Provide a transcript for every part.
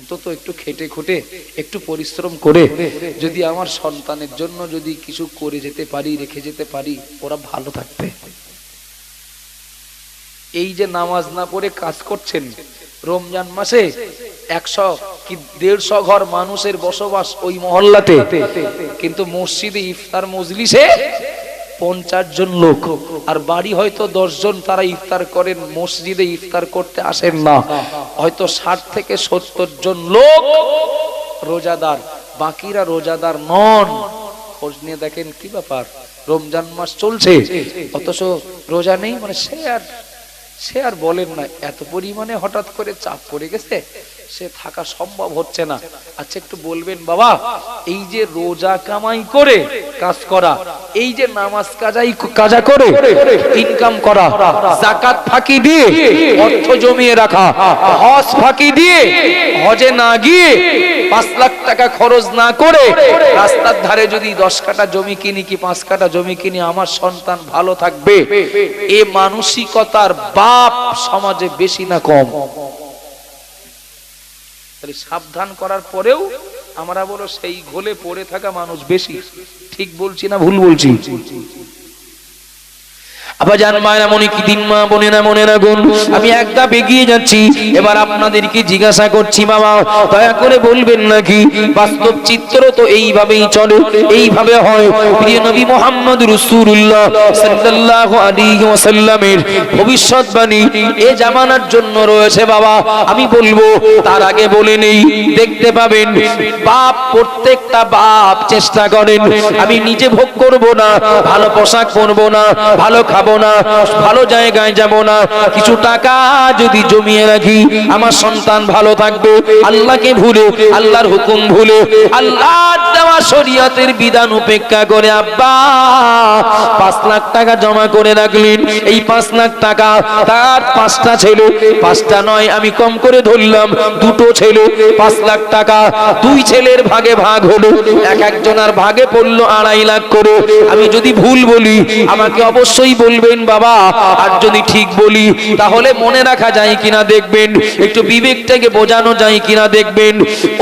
অন্তত একটু খেটে খুটে একটু পরিশ্রম করে যদি আমার সন্তানের জন্য যদি কিছু করে যেতে পারি, রেখে যেতে পারি, ওরা ভালো থাকবে। এই যে নামাজ না পড়ে কাজ করছেন, রমজান মাসে 100 কি 150 ঘর মানুষের বসবাস ওই মহল্লাতে, কিন্তু মসজিদে ইফতার মজলিসে 50 জন লোক, আর বাড়ি হয়তো 10 জন, তারা ইফতার করেন, মসজিদে ইফতার করতে আসেন না। হয়তো 60 থেকে 70 জন লোক রোজাদার, বাকিরা রোজাদার নন। খোঁজ নিয়ে দেখেন কি ব্যাপার, রমজান মাস চলছে অথচ রোজা নেই। মানে সে আর বলেন না, এত পরিমাণে হঠাৎ করে চাপ পড়ে গেছে, সে থাকা সম্ভব হচ্ছে না। আচ্ছা একটু বলবেন বাবা, এই যে রোজা কামাই করে কাজ করা, এই যে নামাজ কাজা করে ইনকাম করা, যাকাত ফাঁকি দিয়ে অর্থ জমিয়ে রাখা, হজ ফাঁকি দিয়ে হজে না গিয়ে 5 লাখ টাকা খরচ না করে রাস্তার ধারে যদি 10 কাঠা জমি কিনি কি 5 কাঠা জমি কিনি, আমার সন্তান ভালো থাকবে, এ মানসিকতার বাপ সমাজে বেশি না কম? সাবধান করার পরেও আমরা বলো সেই ঘোলে পড়ে থাকা মানুষ বেশি। ঠিক বলছি না ভুল বলছি? আবাজান মায়েরা মনে কি দিন, মা বোনেরা মনে রাখুন, আমি একটা এগিয়ে যাচ্ছি। এবার আপনাদেরকে জিজ্ঞাসা করছি বাবা, দয়া করে বলবেন নাকি বাস্তব চিত্র তো এইভাবেই চলে, এইভাবে হয়? প্রিয় নবী মুহাম্মদ রাসূলুল্লাহ সাল্লাল্লাহু আলাইহি ওয়াসাল্লামের ভবিষ্যৎবাণী এই জামানার জন্য রয়েছে বাবা। আমি বলবো তার আগে বলে নেই, দেখতে পাবেন বাপ, প্রত্যেকটা বাপ চেষ্টা করেন আমি নিজে ভোগ করব না, ভালো পোশাক পরবো না, ভালো খাবো না, ভালো জায়গায় যাব না, কিছু টাকা যদি জমিয়ে রাখি আমার সন্তান ভালো থাকবে। আল্লাহকে ভুলে, আল্লাহর হুকুম ভুলে, আল্লাহর দেওয়া শরীয়তের বিধান উপেক্ষা করে আব্বা 5 লাখ টাকা জমা করে রাখলেন। এই 5 লাখ টাকা তার 5টা ছেলে, 5টা নয় আমি কম করে ধরলাম, 2টো ছেলে, 5 লাখ টাকা 2 ছেলের ভাগে ভাগ হলো, একজনের ভাগে পড়লো 2.5 লাখ করে। আমি যদি ভুল বলি আমাকে অবশ্যই বলবেন বাবা, আর যদি ঠিক বলি তাহলে মনে রাখা যায় কিনা দেখবেন, একটু বিবেকটাকে বোঝানো যায় কিনা দেখবেন।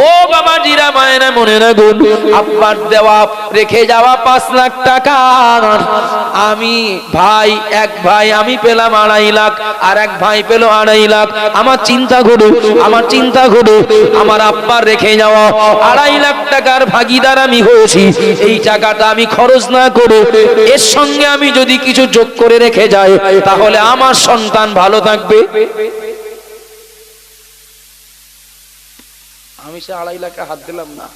ও বাবা জিরা মায়েরা মনে রাখুন, আব্বার দেওয়া রেখে যাওয়া 5 লাখ টাকা আমি ভাই, এক ভাই আমি পেলাম 2.5 লাখ, আর এক ভাই পেল 2.5 লাখ। আমার চিন্তা করো, আমার আব্বার রেখে যাওয়া 2.5 লাখ টাকার ভাগিদার আমি হয়েছি। এই টাকাটা আমি খরচ না করে এর সঙ্গে আমি যদি কিছু যোগ করে রেখে যাই তাহলে আমার সন্তান ভালো থাকবে। আমি সে 2.5 লাখে হাত দিলাম না,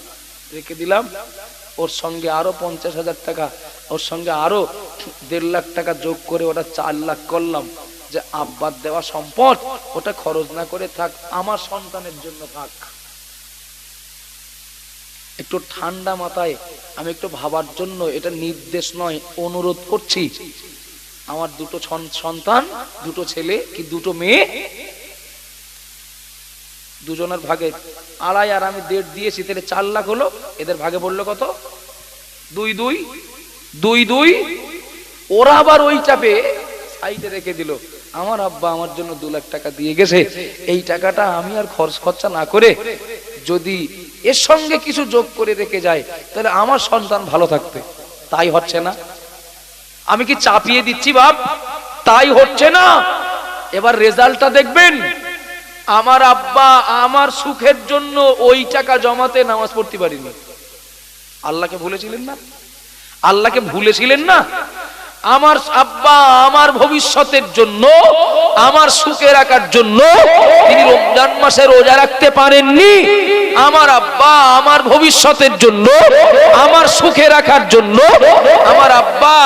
রেখে দিলাম, ওর সঙ্গে আরো 50,000 টাকা, ওর সঙ্গে আরো 1.5 লাখ টাকা যোগ করে ওটা 4 লাখ করলাম, যে আব্বার দেওয়া সম্পদ ওটা খরচ না করে থাক, আমার সন্তানের জন্য থাক। একটু ঠান্ডা মাথায় আমি একটু ভাবার জন্য, এটা নির্দেশ নয়, অনুরোধ করছি। আমার 2টো সন্তান, 2টো ছেলে কি 2টো মেয়ে, দুজনের ভাগে 2.5 আর আমি 1.5 দিয়েছি, তাহলে 4 লাখ হলো। এদের ভাগে পড়লো কত? 2 ওরা আবার ওই চাপে সাইডে রেখে দিল। আমার আব্বা আমার জন্য 2 লাখ টাকা দিয়ে গেছে, এই টাকাটা আমি আর খরচা না করে যদি এর সঙ্গে কিছু যোগ করে রেখে যায় তাহলে আমার সন্তান ভালো থাকবে। তাই হচ্ছে না। আমি কি চাপিয়ে দিচ্ছি বাপ? তাই হচ্ছে না। এবার রেজাল্টটা দেখবেন, আমার আব্বা আমার সুখের জন্য ওই টাকা জমাতে নামাজ পড়তে পারিনি। আল্লাহকে ভুলেছিলেন না? আল্লাহকে ভুলেছিলেন না? আমার আব্বা আমার ভবিষ্যতের জন্য, আমার সুখে রাখার জন্য তিনি রমজান মাসে রোজা রাখতে পারেননি। আমার আব্বা আমার ভবিষ্যতের জন্য, আমার সুখে রাখার জন্য আমার আব্বা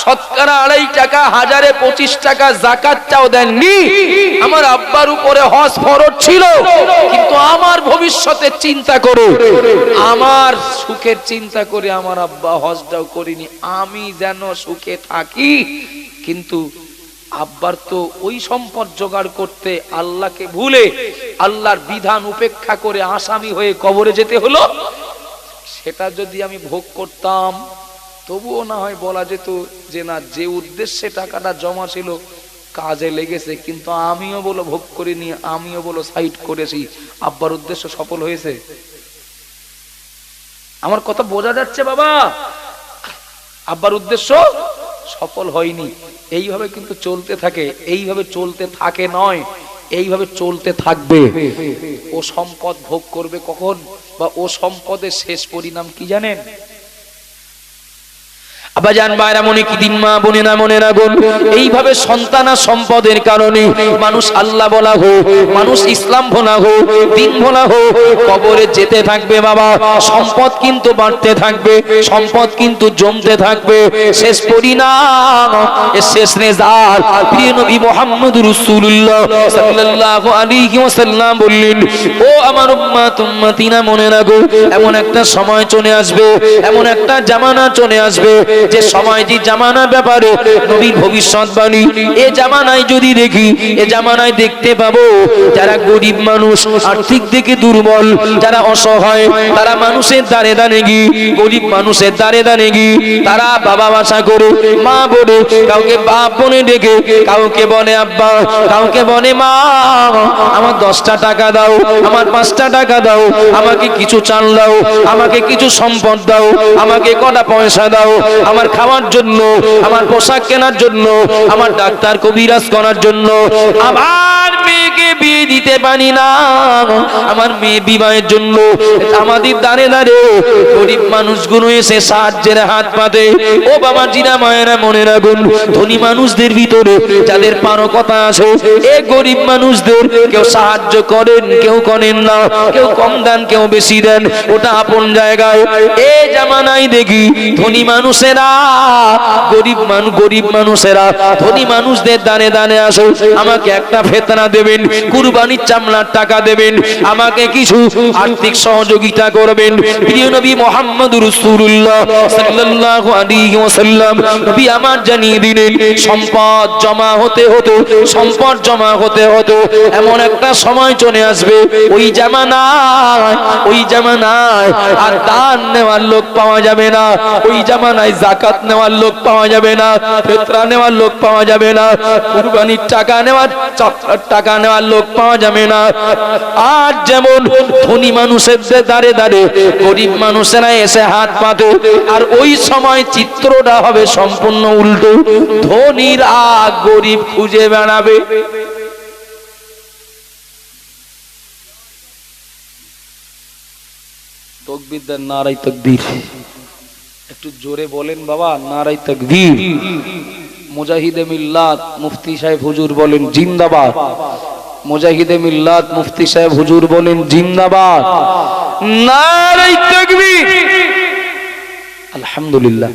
শতকরা 2.5 টাকা, 1025 টাকা যাকাতটাও দেননি। আমার আব্বার উপরে হজ ফরজ ছিল, কিন্তু আমার ভবিষ্যতের চিন্তা করে, আমার সুখের চিন্তা করে আমার আব্বা হজটাও করিনি। আমি যেন সুখে থাকি, কিন্তু আব্বার তো ওই সম্পদ জোগাড় করতে আল্লাহকে ভুলে, আল্লাহর বিধান উপেক্ষা করে আসামি হয়ে কবরে যেতে হলো। সেটা যদি আমি ভোগ করতাম তবুও না হয় বলা যেত যে না, যে উদ্দেশ্যে টাকাটা জমা ছিল কাজে লেগেছে, কিন্তু আমিও বলো ভোগ করিনি, আমিও বলো সাইড করেছি। আব্বার উদ্দেশ্য সফল হয়েছে? আমার কথা বোঝা যাচ্ছে বাবা? আব্বার উদ্দেশ্য সফল হয়নি। এইভাবে কিন্তু চলতে থাকে, এইভাবে চলতে থাকে নয়, এইভাবে চলতে থাকবে। ও সম্পদ ভোগ করবে কখন, বা ও সম্পদের শেষ পরিণাম কি জানেন? আবাজান ভাইরা মনে কি দিন মা বোনেরা মনে রাখুন, এইভাবে সন্তান আর সম্পদের কারণে মানুষ আল্লাহ বলা হোক, মানুষ ইসলাম বলা হোক, দিন বলা হোক, কবরে যেতে থাকবে বাবা। সম্পদ কিন্তু বাড়তে থাকবে, সম্পদ কিন্তু জমতে থাকবে। শেষ পরিণাম, শেষ রেজাল্ট প্রিয় নবী মুহাম্মদ রাসূলুল্লাহ সাল্লাল্লাহু আলাইহি ওয়াসাল্লাম বললেন, ও আমার উম্মত উম্মতিনা মনে রাখো, এমন একটা সময় চলে আসবে, এমন একটা জামানা চলে আসবে, যে সময় যে জামানার ব্যাপারে নবীর ভবিষ্যৎবাণী, এ জামানায় যদি দেখি, এ জামানায় দেখতে পাবো যারা গরিব মানুষ, আর্থিক দিকে দুর্বল, যারা অসহায়, তারা মানুষের দ্বারে দ্বারে গিয়ে, গরিব মানুষের দ্বারে দ্বারে গিয়ে তারা বাবা ভাষা করে, মা বলে, কাউকে বাপ বলে ডেকে, কাউকে বলে আব্বা, কাউকে বলে মা, আমার 10টা টাকা দাও, আমার 5টা টাকা দাও, আমাকে কিছু চাল দাও, আমাকে কিছু সম্পদ দাও, আমাকে কটা পয়সা দাও, আমার খাওয়ার জন্য, আমার পোশাক কেনার জন্য, আমার ডাক্তার কবিরাজ করার জন্য। আমার মেয়েকে বিয়ে দিতে পারি না, আমার মেয়ে বিবাহের জন্য আমাদের দাঁড়ে দাঁড়ে গরিব মানুষগুলো এসে সাহায্যের হাত পাতে। ও বাবা জিনা মায়েরা মনে রাখুন, ধনী মানুষদের ভিতরে যাদের পারকতা আছে, এ গরিব মানুষদের কেউ সাহায্য করেন, কেউ করেন না, কেউ কম দেন, কেউ বেশি দেন, ওটা আপন জায়গায়। এই জামানায় দেখি ধনী মানুষেরা গরিব মানুষেরা ধনী মানুষদের দানে দানে আসে, আমাকে একটা ফেতনা দেবেন, কুরবানির চামড়ার টাকা দেবেন, আমাকে কিছু আর্থিক সহযোগিতা করবেন। প্রিয় নবী মুহাম্মদ রাসূলুল্লাহ সাল্লাল্লাহু আলাইহি ওয়াসাল্লাম নবী আমার জানিয়ে দিলেন, সম্পদ জমা হতে হতে, সম্পদ জমা হতে হতে এমন একটা সময় চলে আসবে, ওই জামানায় আর দান নেওয়ার লোক পাওয়া যাবে না, ওই জামানায় যাকাত নেওয়ার লোক পাওয়া যাবে না, ফিতরা নেওয়ার লোক পাওয়া যাবে না, কুরবানির টাকা নেওয়ার, চামড়ার টাকা নেওয়ার লোক পাওয়া যাবে না। আর যেমন ধনী মানুষের দাঁড়ে দাঁড়ে গরিব মানুষেরা এসে হাত পাতে, আর ওই সময় চিত্রটা হবে সম্পূর্ণ উল্টো, ধনীরা গরিব খুঁজে বেড়াবে। তাকবীর দেন, নারায়ে তাকবীর। একটু জোরে বলেন বাবা, নারায়ে তাকবীর। মুজাহিদে মিল্লাত মুফতি সাহেব হুজুর বলেন জিন্দাবাদ। মুজাহিদে মিল্লাত মুফতি সাহেব হুজুর বলেন জিন্দাবাদ, নারায়ে তাকবীর। আলহামদুলিল্লাহ।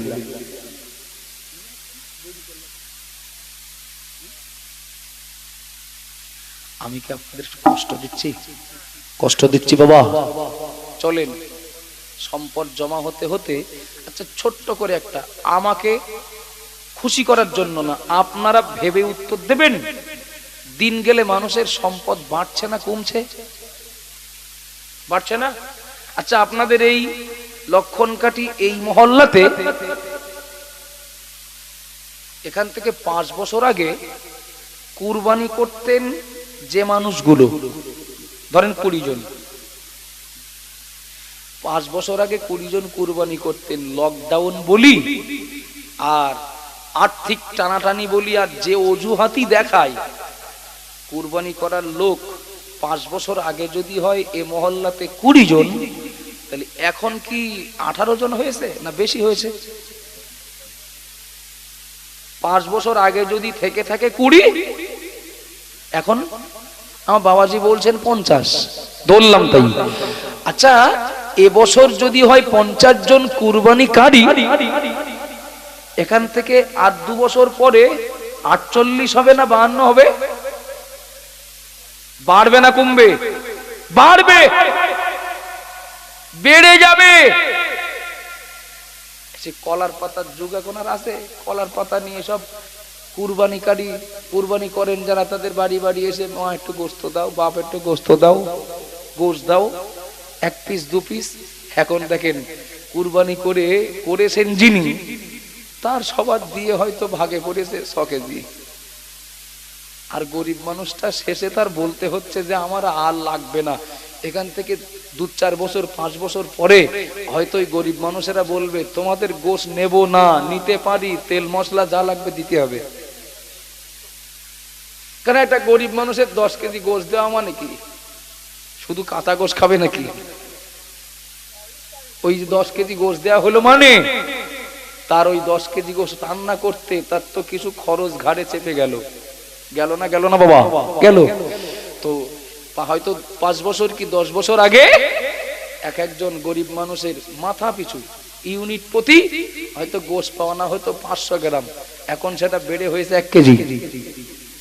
আমি কি আপনাদের কষ্ট দিচ্ছি বাবা? চলেন, সম্পদ জমা হতে হতে, আচ্ছা ছোট্ট করে একটা, আমাকে খুশি করার জন্য না, আপনারা ভেবে উত্তর দেবেন, দিন গেলে মানুষের সম্পদ বাড়ছে না কমছে? বাড়ছে না? আচ্ছা আপনাদের এই লক্ষণকাঠি এই মহল্লাতে, এখান থেকে 5 বছর আগে কুরবানি করতেন যে মানুষগুলো, ধরেন 20 জন, 5 বছর আগে 20 জন কুরবানি করতেন, লকডাউন বলি আর আর্থিক টানাটানি বলি আর যে অজুহাতি দেখায়, কুরবানি করার লোক 5 বছর আগে যদি হয় এ মহল্লাতে 20 জন, তাহলে এখন কি 18 জন হয়েছে না বেশি হয়েছে? 5 বছর আগে যদি থেকে থাকে 20, এখন আমার বাবাজি বলছেন 50, ধরলাম তাই। আচ্ছা এবছর যদি হয় 50 জন কুরবানিকারী, এখান থেকে আর 2 বছর পরে 48 হবে না 52 হবে? বাড়বে না কমবে? বাড়বে, বেড়ে যাবে। কলার পাতার যুগ এখন আর আছে? কলার পাতা নিয়ে সব কুরবানিকারী, কুরবানি করেন যারা, তাদের বাড়ি বাড়ি এসে মা একটু গোশত দাও, বাপ একটু গোশত দাও, গোশ দাও, 1 পিস 2 পিস। এখন দেখেন কুরবানি করেছেন যিনি, তার সবার দিয়ে হয়তো ভাগে পড়েছে 100 কেজি। আর গরিব মানুষটা শেষে তার বলতে হচ্ছে যে আমার আর লাগবে না। এখান থেকে 2-4 বছর 5 বছর পরে হয়তো ওই গরিব মানুষেরা বলবে তোমাদের গোশ নেব না, নিতে পারি, তেল মশলা যা লাগবে দিতে হবে। কারণ একটা গরিব মানুষের 10 কেজি গোশ দেওয়া মানে কি শুধু কাঁচা গোশ খাবে নাকি? ওই 10 কেজি গোশ দেওয়া হলো মানে তার ওই 10 কেজি গোশ রান্না করতে তার তো কিছু খরচ ঘাড়ে চেপে গেল না বাবা, গেল। তো হয়তো 5 বছর কি 10 বছর আগে একজন গরিব মানুষের মাথা পিছু ইউনিট প্রতি হয়তো গোশ পাওয়া না হয়তো 500 গ্রাম, এখন সেটা বেড়ে হয়েছে 1 কেজি।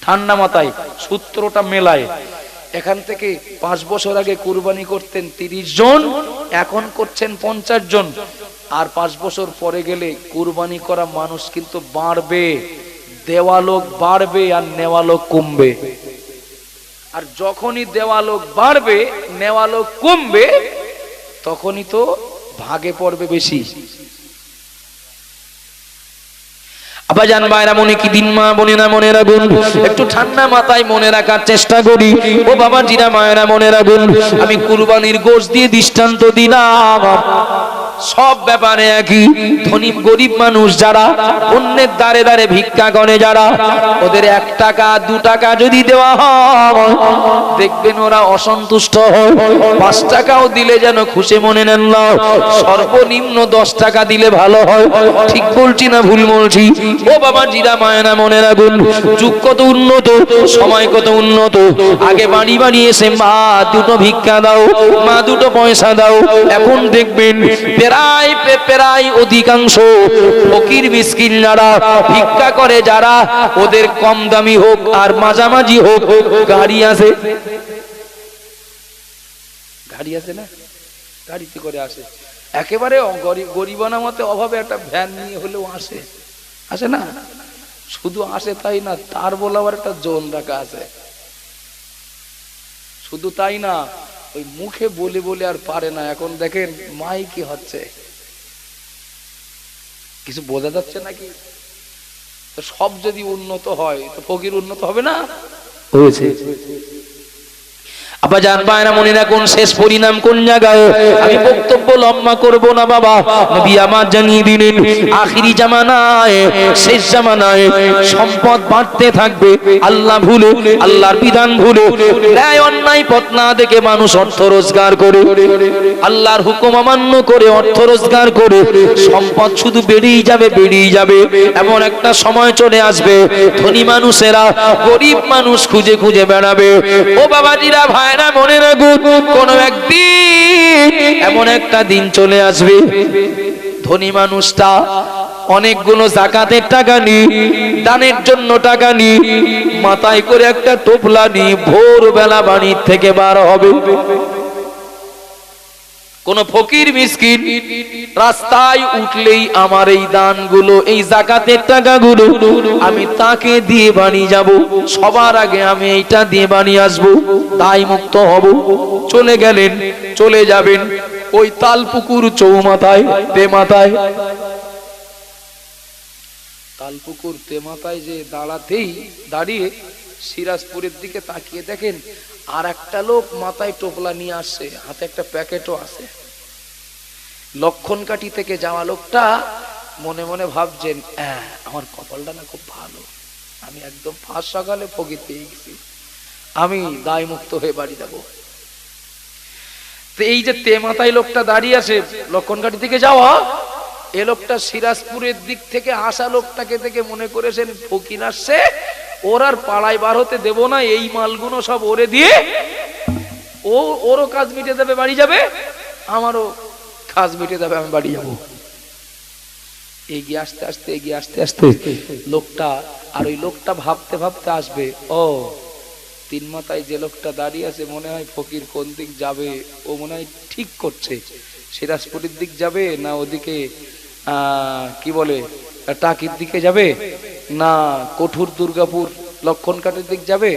ঠান্ডা মাথায় সূত্রটা মেলায়। এখান থেকে 5 বছর আগে কুরবানি করতেন 30 জন, এখন করছেন 50 জন। আর 5 বছর পরে গেলে কুরবানি করা মানুষ কিন্তু বাড়বে, দেওয়া লোক বাড়বে আর নেওয়া লোক কমবে। আর যখনই দেওয়া লোক বাড়বে নেওয়া লোক কমবে তখনই তো ভাগে পড়বে বেশি। আবাজান ভাইরা মনে কি দিন মা বোনেরা মনে রাখুন, একটু ঠান্ডা মাথায় মনে রাখার চেষ্টা করি। ও বাবা জিরা মায়েরা মনে রাখুন, আমি কুরবানির গোশত দিয়ে দৃষ্টান্ত দিলাম। সব ব্যাপারে একই। ধনী গরিব মানুষ যারা অন্যের দ্বারে দ্বারে ভিক্ষা করে যারা, ওদের 1 টাকা 2 টাকা যদি দেওয়া হয় দেখবেন ওরা অসন্তুষ্ট হয়। 5 টাকাও দিলে যেন খুশি মনে নেন না, সর্বনিম্ন 10 টাকা দিলে ভালো হয়। ঠিক বলছি না ভুল বলছি? ও বাবা জিরা মায়েরা মনে রাখুন, যুগ কত উন্নত, সময় কত উন্নত। আগে বাড়ি বাড়ি এসে মা 2টো ভিক্ষা দাও, মা 2টো পয়সা দাও। এখন দেখবেন প্রায় অধিকাংশ ফকির মিসকিন যারা ভিক্ষা করে যারা, ওদের কম দামি হোক আর মাঝামাঝি হোক গাড়ি আছে না, গাড়িতে করে আসে। একেবারে গরিবানা মতে অভাবে একটা ভ্যান নিয়ে হলেও আসে না। শুধু আসে তাই না, তার বলাবার একটা জোন রাখা আছে। শুধু তাই না, ওই মুখে বলে বলে আর পারে না। এখন দেখেন মাইকি হচ্ছে, কিছু বোঝা যাচ্ছে নাকি? তো সব যদি উন্নত হয় তো ফকির উন্নত হবে না? হয়েছে। আবাজান ভাইরা মনে রাখুন, শেষ পরিণাম কোন জায়গায়? আমি বক্তব্য লম্বা করব না বাবা। নবী আমার জানিয়ে দিলেন আখিরি জামানায়, শেষ জামানায় সম্পদ বাড়তে থাকবে। আল্লাহ ভুলে, আল্লাহর বিধান ভুলে, ন্যায় অন্যায় পথ না দেখে মানুষ অর্থ রোজগার করে, আল্লাহর হুকুম অমান্য করে অর্থ রোজগার করে সম্পদ শুধু বেড়েই যাবে। এমন একটা সময় চলে আসবে ধনী মানুষেরা গরিব মানুষ খুঁজে খুঁজে বেড়াবে। ও বাবাজিরা ভাই মনে রাখুন, কোন একদিন এমন একটা দিন চলে আসবে ধনী মানুষটা অনেকগুলো যাকাতের টাকা নি, দানের জন্য টাকা নি, মাথায় করে একটা টোপলা নি ভোরবেলা বাড়ির থেকে বার হবে। কোন ফকির মিসকিন রাস্তায় উঠলেই আমার এই দানগুলো, এই যাকাতের টাকাগুলো আমি তাকে দিয়ে বাড়ি যাব, সবার আগে আমি এইটা দিয়ে বাড়ি আসবো, দায় মুক্ত হব। চলে যাবেন ওই তালপুকুর চৌমাথায়, তেমাথায়। তালপুকুর তেমাথায় যে দাঁড়িয়ে সিরাজপুরের দিকে তাকিয়ে দেখেন আর একটা লোক মাথায় টোপলা নিয়ে আসছে, হাতে একটা প্যাকেটও আছে। লক্ষণকাঠি থেকে যাওয়া লোকটা মনে মনে ভাবছেন, আমার কপালটা না খুব ভালো, আমি একদম ফার্স্ট সকালে ফকির পেয়ে গেছি, আমি দায় মুক্ত হয়ে বাড়ি যাব। তো এই যে তেমাথায় লোকটা দাঁড়িয়ে আছে লক্ষণকাঠি থেকে যাওয়া, এ লোকটা সিরাজপুরের দিক থেকে আসা লোকটাকে থেকে মনে করেছেন ফকির আসছে, ওর আর পাড়ায় বার হতে দেব না, এই মালগুলো সব ওরে দিয়ে ওরও কাজ মিটে যাবে, বাড়ি যাবে, আমারও কাজ মিটে যাবে, আমি বাড়ি যাব। এগিয়ে আস্তে আস্তে লোকটা, আর ওই লোকটা ভাবতে ভাবতে আসবে, ও তিন মাথায় যে লোকটা দাঁড়িয়ে আছে মনে হয় ফকির কোন দিক যাবে, ও মনে হয় ঠিক করছে, সিরাজপুরের দিক যাবে না ওদিকে কি বলে টাকির দিকে যাবে না কঠুর দুর্গাপুর লক্ষণকাঠের দিক যাবে।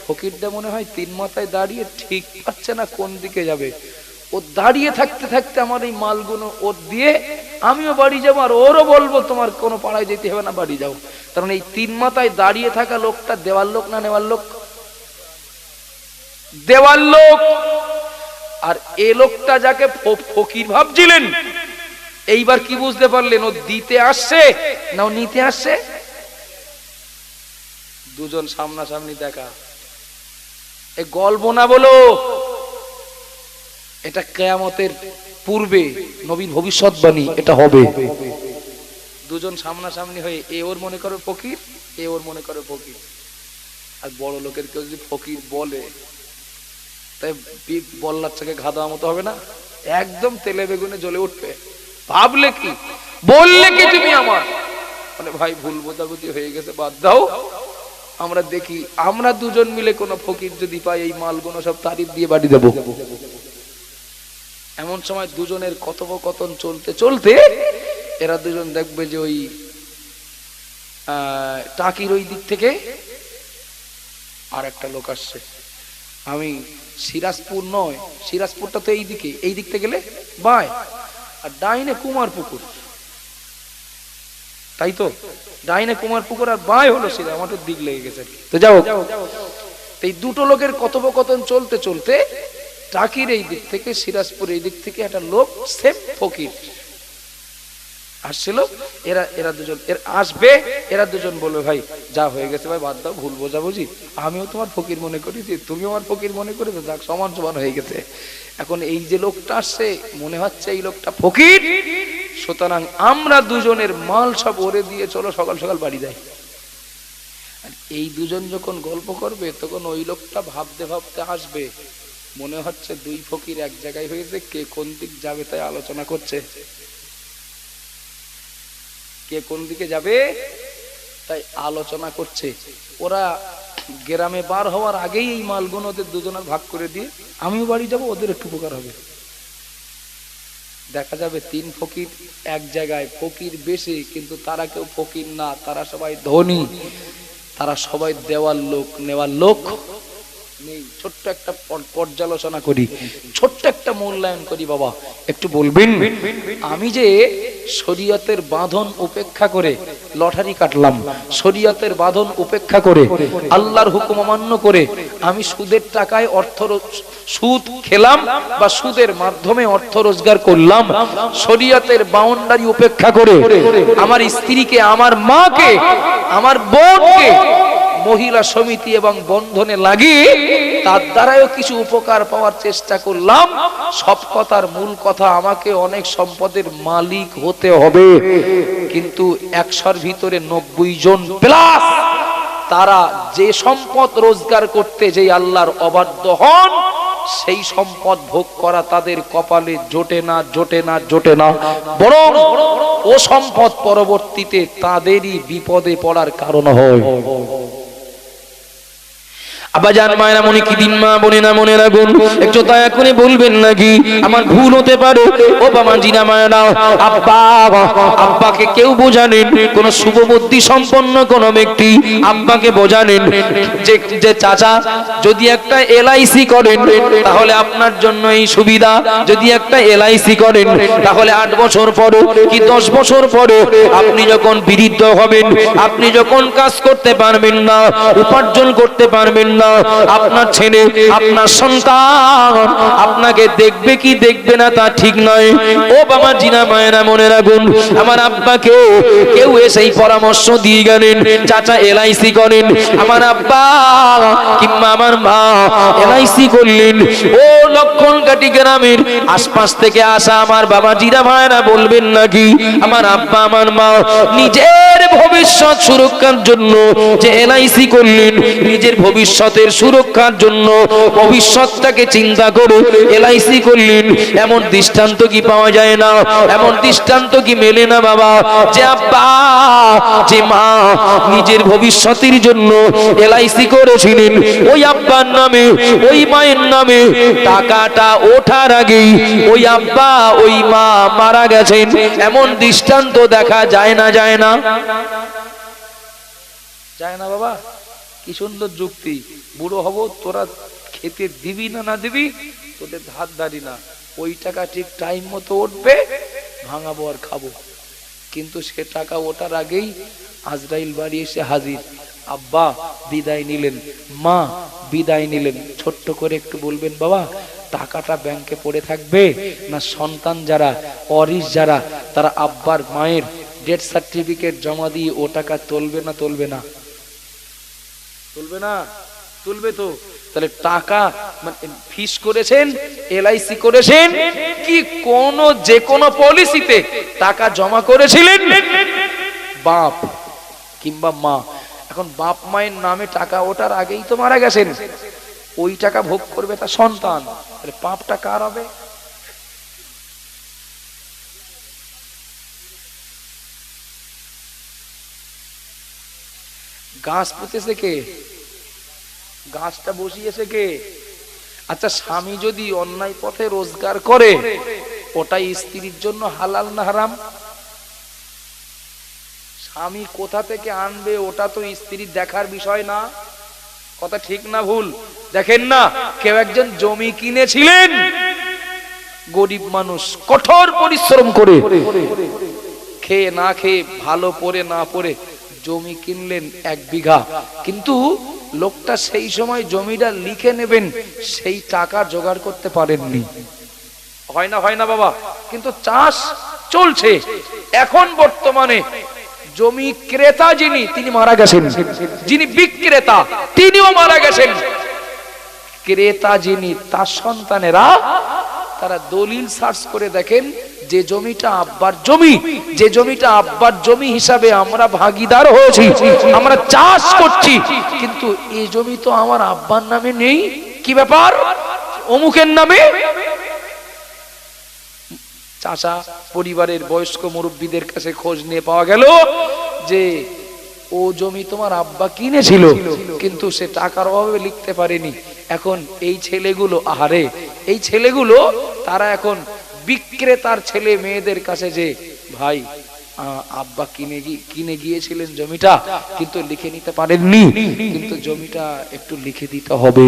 ফকিরটা মনে হয় তিন মাথায় দাঁড়িয়ে ঠিক পাচ্ছে না কোন দিকে যাবে। ও ও দাঁড়িয়ে থাকতে থাকতে আমার এই মালগুলো ওর দিয়ে আমিও বাড়ি যাবো, আর ওরও বলবো তোমার কোনো পাড়ায় যেতে হবে না, বাড়ি যাও। কারণ এই তিন মাথায় দাঁড়িয়ে থাকা লোকটা দেওয়ার লোক না নেওয়ার লোক? দেওয়ার লোক। আর এ লোকটা যাকে ফকির ভাবছিলেন, এইবার কি বুঝতে পারলেন? ও দিতে আসছে না ও নিতে আসছে? দুজন সামনাসামনি দেখা। এ গল্প না বলো, এটা কিয়ামতের পূর্বে নবীন ভবিষ্যৎবাণী, এটা হবে। দুজন সামনাসামনি হয়ে এ ওর মনে করে ফকির, এ ওর মনে করে ফকির। আর বড় লোকের কেউ যদি ফকির বলে, তাই বল্লাচ্ছাকে ঘা দেওয়ার মতো হবে না? একদম তেলে বেগুনে জ্বলে উঠবে। ভাবলে কি, বললে কি তুমি আমার, মানে ভাই ভুল বোঝাবুঝি হয়ে গেছে, বাদ দাও। আমরা দেখি, আমরা দুজন মিলে কোন ফকির যদি পাই, এই মালগুলো সব তারিফ দিয়ে বাড়ি দেবো। এমন সময় দুজনের কথোপকথন চলতে চলতে এরা দুজন দেখবে যে ওই টাকির ওই দিক থেকে আর একটা লোক আসছে। আমি সিরাজপুর নয়, সিরাজপুরটা তো এই দিকে, এই দিকতে গেলে বাই, আর ডাইনে কুমার পুকুর, তাই তো? ডাইনে কুমার পুকুর আর বাই হলো সিরাজ। আমার তো দিক লেগে গেছে। তো যাও, এই দুটো লোকের কথোপকথন চলতে চলতে টাকির এই দিক থেকে, সিরাজপুর এই দিক থেকে একটা লোক সেম ফকির আসছিল। এরা দুজন আসবে, এরা দুজন বলবে ভাই যা হয়ে গেছে ভাই বাদ দাও, ভুল বোঝাবুঝি, আমিও তোমার ফকির মনে করেছি, তুমিও আমার ফকির মনে করেছো, যাক সমান সমান হয়ে গেছে। এখন এই যে লোকটা আসছে, মনে হচ্ছে এই লোকটা ফকির, সুতরাং আমরা দুজনের মাল সব ওরে দিয়ে চলো সকাল সকাল বাড়ি যাই। এই দুজন যখন গল্প করবে, তখন ওই লোকটা ভাবতে ভাবতে আসবে, মনে হচ্ছে দুই ফকির এক জায়গায় হয়েছে, কে কোন দিক যাবে তাই আলোচনা করছে। কে কোন দিকে যাবে তাই আলোচনা করছে। ওরা গ্রামে বার হওয়ার আগেই এই মালগুলো ওদের দুজনের ভাগ করে দিয়ে আমিও বাড়ি যাব, ওদের একটু উপকার হবে। দেখা যাবে তিন ফকির এক জায়গায়, ফকির বেশি কিন্তু তারা কেউ ফকির না, তারা সবাই ধনী, তারা সবাই দেওয়ার লোক, নেওয়ার লোক নেই। ছোট্ট একটা পর্যালোচনা করি, ছোট্ট একটা মূল্যায়ন করি। বাবা একটু বলবেন, আমি যে শরীয়তের বাঁধন উপেক্ষা করে লটারি কাটলাম, শরীয়তের বাঁধন উপেক্ষা করে আল্লাহর হুকুম অমান্য করে আমি সুদের টাকায় সুদ খেলাম বা সুদের মাধ্যমে অর্থ রোজগার করলাম, শরীয়তের বাউন্ডারি উপেক্ষা করে আমার স্ত্রীকে, আমার মাকে, আমার বোনকে মহিলা সমিতি এবং বন্ধনে লাগিয়ে তার দ্বারাও কিছু উপকার পাওয়ার চেষ্টা করলাম। সব কথার মূল কথা, আমাকে অনেক সম্পদের মালিক হতে হবে, কিন্তু 100-র ভিতরে 90 জন প্লাস তারা যে সম্পদ রোজগার করতে যে আল্লাহর অবাধ্য হন, সেই সম্পদ ভোগ করা তাদের কপালে জোটে না, জোটে না, জোটে না, বরং ও সম্পদ পরবর্তীতে তাদেরই বিপদে পড়ার কারণ হয়। আব্বাজান মায়েরা মনে কি দিন, মা বনে না মনে রাখুন, একটু দয়া করে বলবেন নাকি আমার ভুল হতে পারে। ও বাবা জিনা মায়েরা, আব্বাকে কেউ বোঝানেন, কোন শুভবুদ্ধি সম্পন্ন কোন ব্যক্তি আব্বাকে বোঝানেন যে চাচা যদি একটা LIC করেন তাহলে আপনার জন্য এই সুবিধা, যদি একটা LIC করেন তাহলে 8 বছর পরে কি 10 বছর পরে আপনি যখন বৃদ্ধ হবেন, আপনি যখন কাজ করতে পারবেন না, উপার্জন করতে পারবেন না, আপনার ছেলে, আপনার সন্তান আপনাকে দেখবে কি দেখবে না তা ঠিক নয়। ও বাবা জিনা মায়েরা মনে রাখুন, আমার আব্বাকে কেউ এসেই পরামর্শ দিয়ে গেলেন চাচা LIC করেন, আমার আব্বা কিংবা আমার মা LIC করলেন। ও লক্ষণকাটি গ্রামের আশপাশ থেকে আসা আমার বাবা জিনা মায়েরা বলবেন নাকি আমার আব্বা আমার মা নিজের ভবিষ্যৎ সুরক্ষার জন্য যে LIC করলেন, নিজের ভবিষ্যৎ সুরক্ষার জন্য ভবিষ্যৎটাকে চিন্তা করে LIC করলেন, এমন দৃষ্টান্ত কি পাওয়া যায় না? এমন দৃষ্টান্ত কি মেলে না বাবা, যে আব্বা যে মা নিজের ভবিষ্যতের জন্য LIC করেছিলেন, ওই আব্বার নামে ওই মায়ের নামে টাকাটা ওঠার আগেই ওই আব্বা ওই মা মারা গেছেন, এমন দৃষ্টান্ত দেখা যায় না? যায় না? যায় না বাবা? কি সুন্দর যুক্তি। বুড়ো হব, তোরা খেতে দিবি না, না দিবি তোদের ধার ধারি না, ওই টাকা ঠিক টাইম মতো উঠবে, ভাঙাবো আর খাবো। কিন্তু সে টাকা ওঠার আগেই আজরাইল বাড়ি এসে হাজির। আব্বা বিদায় নিলেন, মা বিদায় নিলেন। ছোট্ট করে একটু বলবেন বাবা, টাকাটা ব্যাংকে পড়ে থাকবে না সন্তান যারা অরিস যারা তারা আব্বার মায়ের ডেথ সার্টিফিকেট জমা দিয়ে ও টাকা তুলবে না? তুলবে না? তুলবে না? তুলবে তো। তাহলে টাকা মানে ফিস করেছেন, এলআইসি করেছেন কি কোন যে কোনো পলিসিতে টাকা জমা করেছিলেন বাপ কিংবা মা। এখন বাপ মায়ের নামে টাকা ওঠার আগেই তো মারা গেছেন, ওই টাকা ভোগ করবে তার সন্তান। তাহলে পাপটা কার হবে? গাছ পুঁতেছে কে? গাছটা বসিয়েছে কে? আচ্ছা, স্বামী যদি অন্যায় পথে রোজগার করে ওটাই স্ত্রীর জন্য হালাল না হারাম? স্বামী কোথা থেকে আনবে ওটা তো স্ত্রীর দেখার বিষয় না। কথা ঠিক না ভুল? দেখেন না, কেউ একজন জমি কিনেছিলেন, গরিব মানুষ কঠোর পরিশ্রম করে খেয়ে না খেয়ে ভালো পরে না পরে জমি কিনলেন 1 বিঘা, কিন্তু লোকটা সেই সময় জমিটা লিখে নেবেন সেই টাকা জোগাড় করতে পারেননি। হয় না? হয় না বাবা? কিন্তু চাষ চলছে। এখন বর্তমানে জমি ক্রেতা যিনি তিনি মারা গেছেন, যিনি বিক্রেতা তিনিও মারা গেছেন। ক্রেতা যিনি তার সন্তানেরা তারা দলিল সার্চ করে দেখেন যে জমিটা আব্বার জমি, যে জমিটা আব্বার জমি হিসাবে আমরা ভাগীদার হয়েছি, আমরা চাষ করছি, কিন্তু এই জমি তো আমার আব্বার নামে নেই। কি ব্যাপার? অমুকের নামে। চাচা পরিবারের বয়স্ক মুরব্বীদের কাছে খোঁজ নিয়ে পাওয়া গেল যে ও জমি তোমার আব্বা কিনেছিল, কিন্তু সে টাকার অভাবে লিখতে পারেনি। এখন এই ছেলেগুলো, আহারে এই ছেলেগুলো তারা এখন বিক্রেতার ছেলে মেয়েদের কাছে যে ভাই আব্বা কিনে গিয়েছিলেন জমিটা, কিন্তু লিখে নিতে পারেননি, কিন্তু জমিটা একটু লিখে দিতে হবে।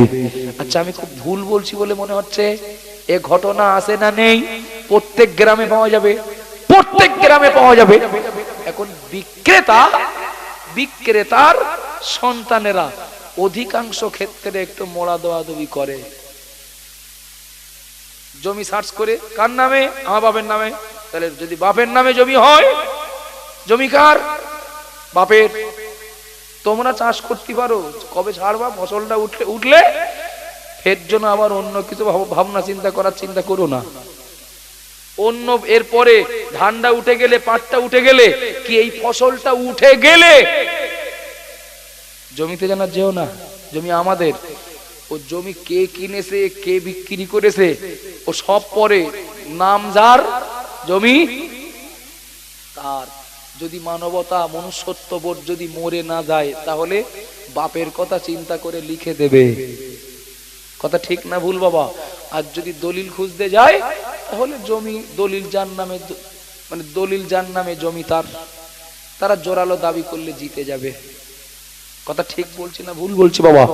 আচ্ছা, আমি খুব ভুল বলছি বলে মনে হচ্ছে? এ ঘটনা আছে না নেই? প্রত্যেক গ্রামে পাওয়া যাবে, প্রত্যেক গ্রামে পাওয়া যাবে। এখন বিক্রেতার সন্তানেরা অধিকাংশ ক্ষেত্রে একটু মোড়া দোয়াদবি করে। জমি সার্চ করে কার নামে? আমার বাপের নামে। তাহলে যদি বাপের নামে জমি হয়, জমি কার? বাপের। তোমরা চাষ করতে পারো, কবে ছাড়বা? ফসলটা উঠলে এর জন্য আবার অন্য কিছু ভাবনা চিন্তা করার চিন্তা করো না। অন্য এরপরে ধানটা উঠে গেলে, পাটটা উঠে গেলে, কি এই ফসলটা উঠে গেলে জমিতে জানা যেও না জমি আমাদের। ও জমি কে কিনেছে, কে বিক্রি করেছে, ও সব পরে নাম যার, জমি তার। যদি মানবতা মনুষ্যত্ববোধ যদি মরে না যায়, তাহলে বাপের কথা চিন্তা করে লিখে দেবে। কথা ঠিক না ভুল বাবা? আর যদি দলিল খুঁজতে যায়, তাহলে জমি দলিল যার নামে, মানে দলিল যার নামে জমি তারা জোরালো দাবি করলে জিতে যাবে। কথা ঠিক বলছি না ভুল বলছি বাবা?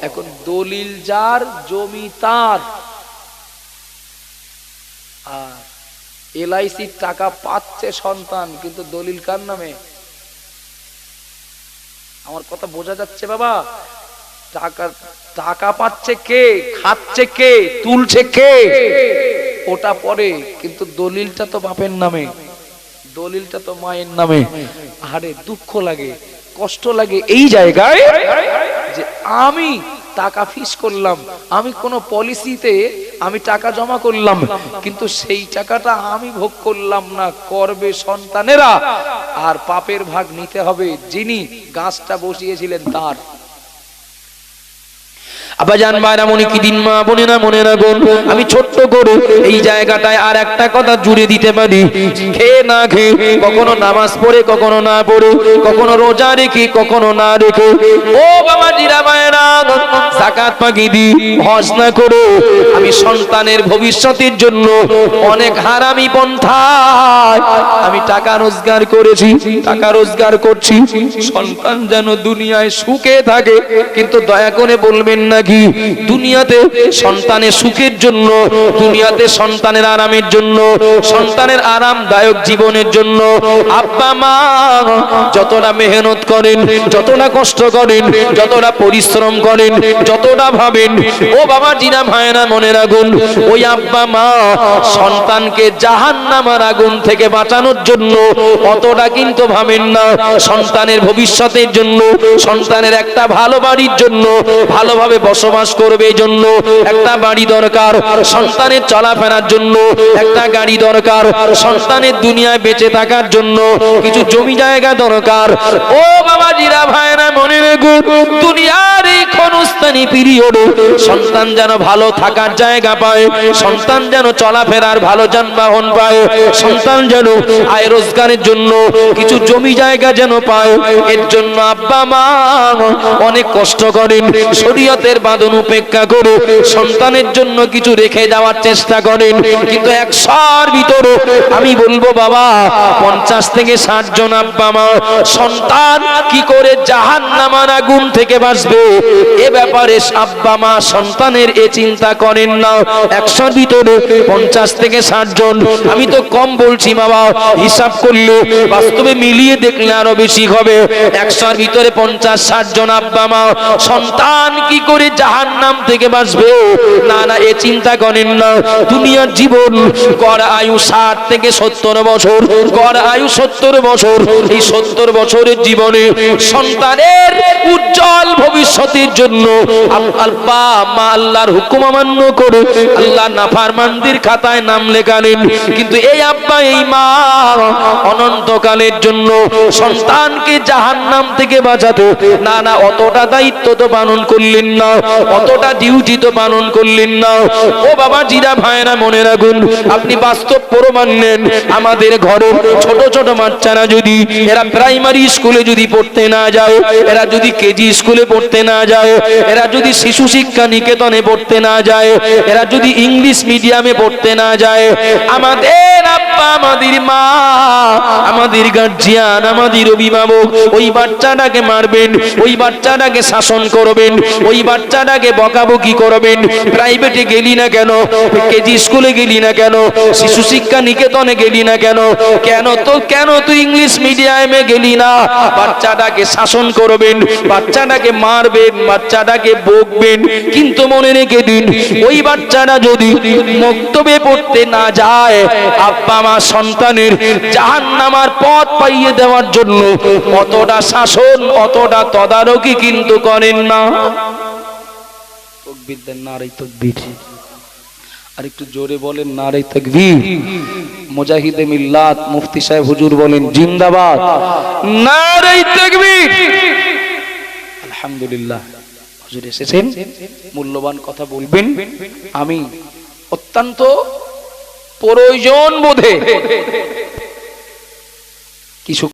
এখন দলিল যার, জমি তার। আর এলআইসির টাকা পাচ্ছে সন্তান, কিন্তু দলিল কার নামে? আমার কথা বোঝা যাচ্ছে বাবা? টাকা পাচ্ছে কে, খাচ্ছে কে, তুলছে কে, ওটা পরে, কিন্তু দলিলটা তো বাপের নামে, দলিলটা তো মায়ের নামে। আরে দুঃখ লাগে, কষ্ট লাগে এই জায়গায় যে আমি টাকা ফিস করলাম, আমি কোন পলিসিতে আমি টাকা জমা করলাম, কিন্তু সেই টাকাটা আমি ভোগ করলাম না, করবে সন্তানেরা। আর পাপের ভাগ নিতে হবে যিনি গাছটা বসিয়েছিলেন তার। আব্বাজান ভাইরা মনে কি দিন, মা বোনেরা মনে রাখুন, আমি ছোট্ট করে এই জায়গাটায় আর একটা কথা জুড়ে দিতে পারি। খেয়ে না খেয়ে, কখনো নামাজ পড়ে কখনো না পড়ে, কখনো রোজা রেখে কখনো না রেখে, ও বাবা জিরা ভাইরা যাকাত পাকি দি হজ না করে আমি সন্তানের ভবিষ্যতের জন্য অনেক হারামি পন্থায় আমি টাকা রোজগার করেছি, টাকা রোজগার করছি, সন্তান যেন দুনিয়ায় সুখে থাকে। কিন্তু দয়া করে বলবেন না নাকি দুনিয়াতে সন্তানের সুখের জন্য, দুনিয়াতে সন্তানের আরামের জন্য, সন্তানের আরামদায়ক জীবনের জন্য আব্বা মা যতটা মেহনত করেন, যতটা কষ্ট করেন, যতটা পরিশ্রম করেন, যতটা ভাবেন, ও বাবা জিনা ভাইরা মনে রাখুন, ওই আব্বা মা সন্তানকে জাহান্নামের আগুন থেকে বাঁচানোর জন্য অতটা কিন্তু ভাবেন না। সন্তানের ভবিষ্যতের জন্য, সন্তানের একটা ভালো বাড়ির জন্য, ভালোভাবে বসবাস করবে এই জন্য একটা বাড়ি দরকার, সন্তানের চলাফেরার জন্য একটা গাড়ি দরকার, সন্তানের দুনিয়ায় বেঁচে থাকার জন্য কিছু জমি জায়গা দরকার। ও বাবা জিরা ভাইরা মনে রাখুন, দুনিয়ার এই ক্ষণস্থানী পিরিয়ডে সন্তান যেন ভালো থাকার জায়গা পায়, সন্তান যেন চলাফেরার ভালো যানবাহন পায়, সন্তান যেন আয় রোজগারের জন্য কিছু জমি জায়গা যেন পায়, এর জন্য আব্বা মা অনেক কষ্ট করেন, শরীয়তের বাঁধন উপেক্ষা করে সন্তানের জন্য কিছু রেখে যাওয়ার চেষ্টা করেন। কিন্তু 100-র ভিতরে আমি বলবো বাবা 50 থেকে 60 জন আব্বা মা সন্তান কি করে জাহান্নামের আগুন থেকে বাঁচবে এ ব্যাপারে আব্বা মা সন্তানের এ চিন্তা করেন না। 100-র ভিতরে 50 থেকে 60 জন, আমি তো কম বলছি বাবা, হিসাব করলে বাস্তবে মিলিয়ে দেখলে আরো বেশি হবে। 100-র ভিতরে 50-60 জন আব্বা মা সন্তান কি করে জাহান্নাম থেকে বাঁচবে না না এ চিন্তা করেন না। দুনিয়ার জীবন গড় আয়ু 60 থেকে 70 বছর, গড় আয়ু 70 বছর, এই 70 বছরের জীবনে সন্তানের উজ্জ্বল ভবিষ্যতের জন্য আব্বা মা আল্লাহর হুকুম অমান্য করে আল্লাহ নাফরমানদের খাতায় নাম লেখালেন। কিন্তু এই আব্বা এই মা অনন্তকালের জন্য সন্তানকে জাহান্নাম থেকে বাঁচাতে না না অতটা দায়িত্ব তো পালন করলেন না, অতটা ডিউটি তো পালন করলেন না। ও বাবা জিরা ভাইরা মনে রাখুন, আপনি বাস্তব প্রমাণ নেন। আমাদের ঘরে ছোট ছোট বাচ্চারা যদি এরা প্রাইমারি স্কুলে যদি পড়তে না যায়, এরা যদি কেজি স্কুলে পড়তে না যায়, এরা যদি শিশু শিক্ষা নিকেতনে পড়তে না যায়, এরা যদি ইংলিশ মিডিয়ামে পড়তে না যায়, আমাদের আব্বা আমাদের মা আমাদের গার্জিয়ান আমাদের অভিভাবক ওই বাচ্চাটাকে মারবেন, ওই বাচ্চাটাকে শাসন করবেন, ওই বাচ্চাটাকে বকাবকি করবেন। প্রাইভেটে গেলি না কেন, কেজি স্কুলে গেলি না কেন, শিশু শিক্ষা নিকেতনে গেলি না কেন, কেন তুই ইংলিশ মিডিয়ামে গেলি না, বাচ্চাটাকে শাসন করবেন, বাচ্চাটাকে মারবেন, বাচ্চাটাকে বকবেন। কিন্তু মনে রেখে দিন, ওই বাচ্চাটা যদি মক্তবে পড়তে না যায়, আব্বা মা সন্তানের জাহান্নামের পথ পাইয়ে দেওয়ার জন্য অতটা শাসন অতটা তদারকি কিন্তু করেন না। তাকবীর দেন, নারে তাকবীর। আর একটু জোরে বলেন নারে তাকবীর। মুজাহিদে মিল্লাত মুফতি সাহেব হুজুর বলেন জিন্দাবাদ, নারে তাকবীর। আলহামদুলিল্লাহ হুজুর এসেছেন, মূল্যবান কথা বলবেন। আমি অত্যন্ত প্রয়োজন বোধে কিছু